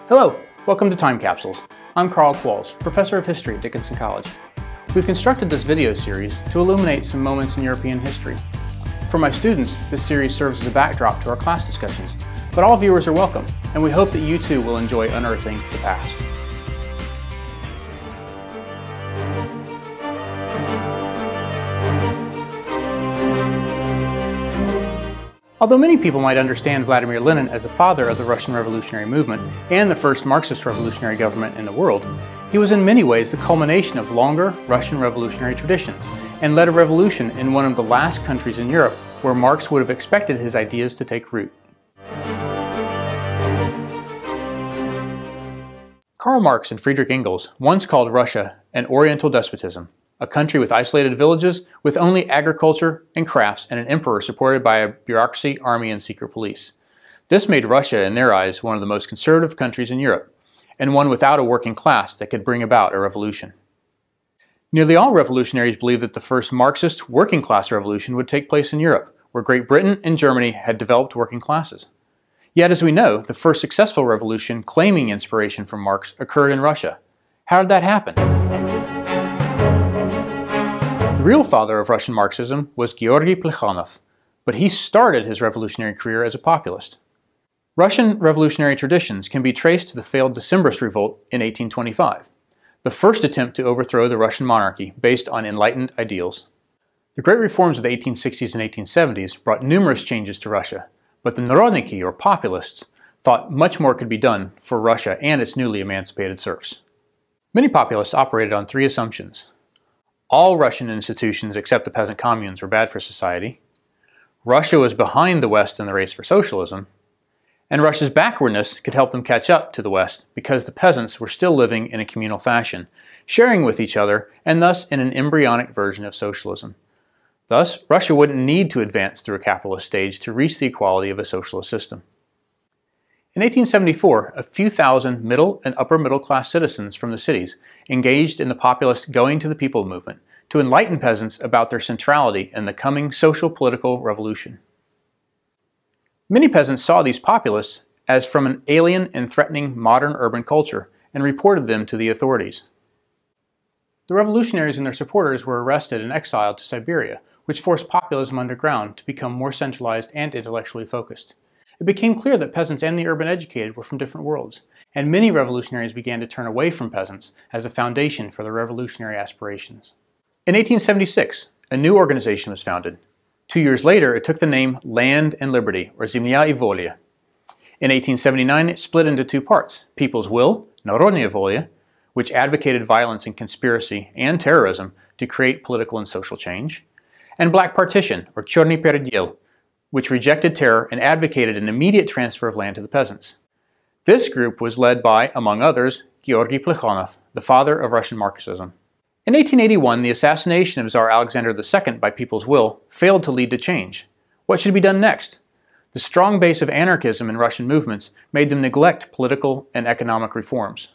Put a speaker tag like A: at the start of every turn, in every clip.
A: Hello, welcome to Time Capsules. I'm Carl Qualls, Professor of History at Dickinson College. We've constructed this video series to illuminate some moments in European history. For my students, this series serves as a backdrop to our class discussions, but all viewers are welcome, and we hope that you too will enjoy unearthing the past. Although many people might understand Vladimir Lenin as the father of the Russian revolutionary movement and the first Marxist revolutionary government in the world, he was in many ways the culmination of longer Russian revolutionary traditions and led a revolution in one of the last countries in Europe where Marx would have expected his ideas to take root. Karl Marx and Friedrich Engels once called Russia an Oriental despotism, a country with isolated villages with only agriculture and crafts and an emperor supported by a bureaucracy, army, and secret police. This made Russia, in their eyes, one of the most conservative countries in Europe, and one without a working class that could bring about a revolution. Nearly all revolutionaries believed that the first Marxist working class revolution would take place in Europe, where Great Britain and Germany had developed working classes. Yet, as we know, the first successful revolution claiming inspiration from Marx occurred in Russia. How did that happen? The real father of Russian Marxism was Georgy Plekhanov, but he started his revolutionary career as a populist. Russian revolutionary traditions can be traced to the failed Decembrist revolt in 1825, the first attempt to overthrow the Russian monarchy based on enlightened ideals. The great reforms of the 1860s and 1870s brought numerous changes to Russia, but the Narodniki, or populists, thought much more could be done for Russia and its newly emancipated serfs. Many populists operated on three assumptions. All Russian institutions except the peasant communes were bad for society, Russia was behind the West in the race for socialism, and Russia's backwardness could help them catch up to the West because the peasants were still living in a communal fashion, sharing with each other and thus in an embryonic version of socialism. Thus, Russia wouldn't need to advance through a capitalist stage to reach the equality of a socialist system. In 1874, a few thousand middle and upper middle class citizens from the cities engaged in the populist Going to the People movement to enlighten peasants about their centrality in the coming social-political revolution. Many peasants saw these populists as from an alien and threatening modern urban culture and reported them to the authorities. The revolutionaries and their supporters were arrested and exiled to Siberia, which forced populism underground to become more centralized and intellectually focused. It became clear that peasants and the urban educated were from different worlds, and many revolutionaries began to turn away from peasants as a foundation for their revolutionary aspirations. In 1876, a new organization was founded. 2 years later, it took the name Land and Liberty, or Zemlya y Volya. In 1879, it split into two parts: People's Will, Narodnaya Volya, which advocated violence and conspiracy and terrorism to create political and social change, and Black Partition, or Chorny Peredel, which rejected terror and advocated an immediate transfer of land to the peasants. This group was led by, among others, Georgy Plekhanov, the father of Russian Marxism. In 1881, the assassination of Tsar Alexander II by People's Will failed to lead to change. What should be done next? The strong base of anarchism in Russian movements made them neglect political and economic reforms.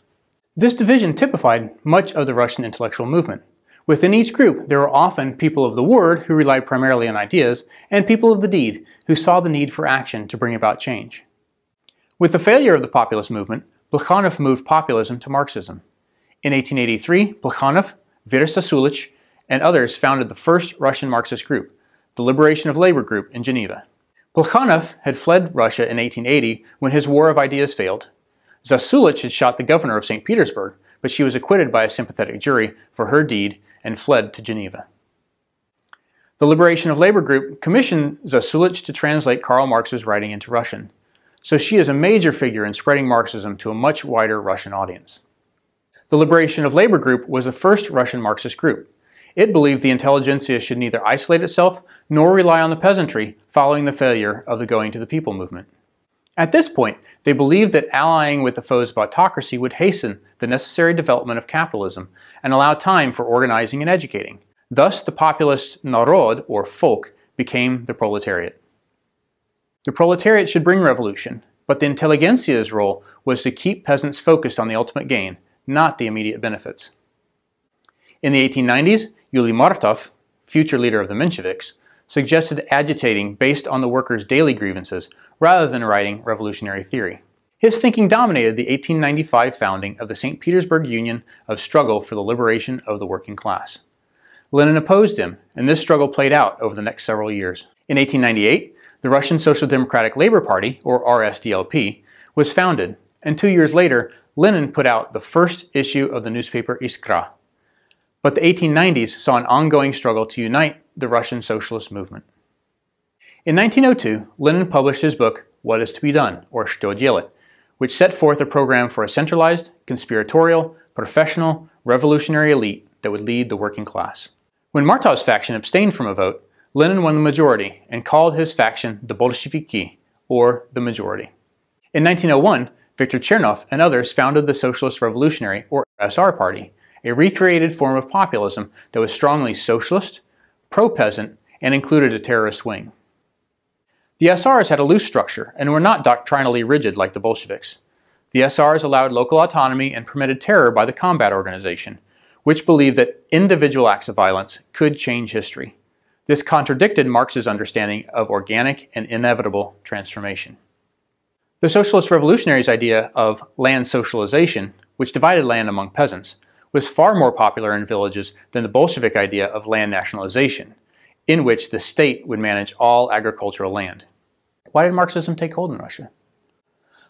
A: This division typified much of the Russian intellectual movement. Within each group, there were often people of the word who relied primarily on ideas, and people of the deed who saw the need for action to bring about change. With the failure of the populist movement, Plekhanov moved populism to Marxism. In 1883, Plekhanov, Vera Sasulich, and others founded the first Russian Marxist group, the Liberation of Labor Group in Geneva. Plekhanov had fled Russia in 1880 when his war of ideas failed. Sasulich had shot the governor of St. Petersburg, but she was acquitted by a sympathetic jury for her deed and fled to Geneva. The Liberation of Labor Group commissioned Sasulich to translate Karl Marx's writing into Russian, so she is a major figure in spreading Marxism to a much wider Russian audience. The Liberation of Labor Group was the first Russian Marxist group. It believed the intelligentsia should neither isolate itself nor rely on the peasantry following the failure of the Going to the People movement. At this point, they believed that allying with the foes of autocracy would hasten the necessary development of capitalism and allow time for organizing and educating. Thus, the populist narod, or folk, became the proletariat. The proletariat should bring revolution, but the intelligentsia's role was to keep peasants focused on the ultimate gain, not the immediate benefits. In the 1890s, Yuli Martov, future leader of the Mensheviks, suggested agitating based on the workers' daily grievances rather than writing revolutionary theory. His thinking dominated the 1895 founding of the St. Petersburg Union of Struggle for the Liberation of the Working Class. Lenin opposed him, and this struggle played out over the next several years. In 1898, the Russian Social Democratic Labor Party, or RSDLP, was founded, and 2 years later, Lenin put out the first issue of the newspaper Iskra. But the 1890s saw an ongoing struggle to unite the Russian socialist movement. In 1902, Lenin published his book, What is to be Done, or Что делать, which set forth a program for a centralized, conspiratorial, professional, revolutionary elite that would lead the working class. When Martov's faction abstained from a vote, Lenin won the majority and called his faction the Bolsheviki, or the majority. In 1901, Viktor Chernov and others founded the Socialist Revolutionary, or SR Party, a recreated form of populism that was strongly socialist, pro-peasant, and included a terrorist wing. The SRs had a loose structure and were not doctrinally rigid like the Bolsheviks. The SRs allowed local autonomy and permitted terror by the combat organization, which believed that individual acts of violence could change history. This contradicted Marx's understanding of organic and inevitable transformation. The Socialist Revolutionaries' idea of land socialization, which divided land among peasants, was far more popular in villages than the Bolshevik idea of land nationalization, in which the state would manage all agricultural land. Why did Marxism take hold in Russia?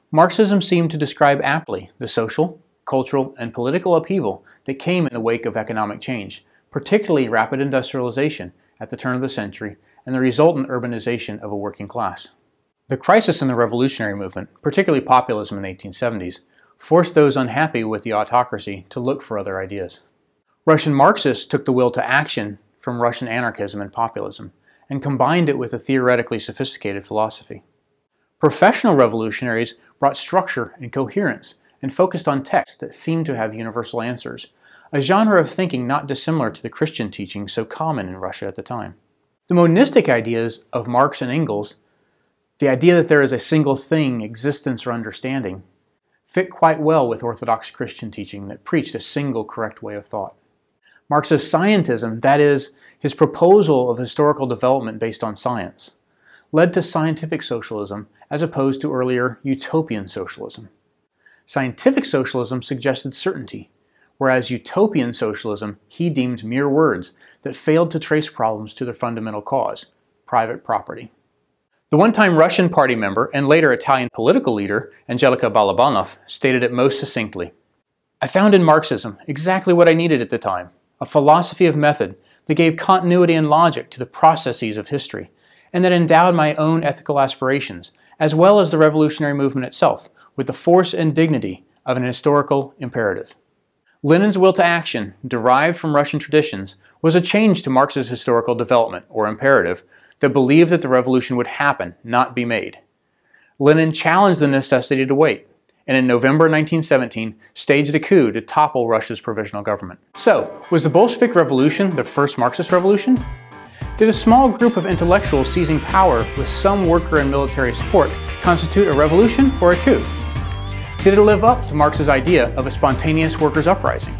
A: Marxism seemed to describe aptly the social, cultural, and political upheaval that came in the wake of economic change, particularly rapid industrialization at the turn of the century and the resultant urbanization of a working class. The crisis in the revolutionary movement, particularly populism in the 1870s, forced those unhappy with the autocracy to look for other ideas. Russian Marxists took the will to action from Russian anarchism and populism, and combined it with a theoretically sophisticated philosophy. Professional revolutionaries brought structure and coherence and focused on texts that seemed to have universal answers, a genre of thinking not dissimilar to the Christian teaching so common in Russia at the time. The monistic ideas of Marx and Engels, the idea that there is a single thing, existence, or understanding, fit quite well with Orthodox Christian teaching that preached a single correct way of thought. Marx's scientism, that is, his proposal of historical development based on science, led to scientific socialism as opposed to earlier utopian socialism. Scientific socialism suggested certainty, whereas utopian socialism he deemed mere words that failed to trace problems to their fundamental cause, private property. The one-time Russian party member and later Italian political leader, Angelika Balabanov, stated it most succinctly. I found in Marxism exactly what I needed at the time, a philosophy of method that gave continuity and logic to the processes of history, and that endowed my own ethical aspirations, as well as the revolutionary movement itself, with the force and dignity of an historical imperative. Lenin's will to action, derived from Russian traditions, was a change to Marx's historical development, or imperative, that believed that the revolution would happen, not be made. Lenin challenged the necessity to wait, and in November 1917 staged a coup to topple Russia's provisional government. So, was the Bolshevik Revolution the first Marxist revolution? Did a small group of intellectuals seizing power with some worker and military support constitute a revolution or a coup? Did it live up to Marx's idea of a spontaneous workers' uprising?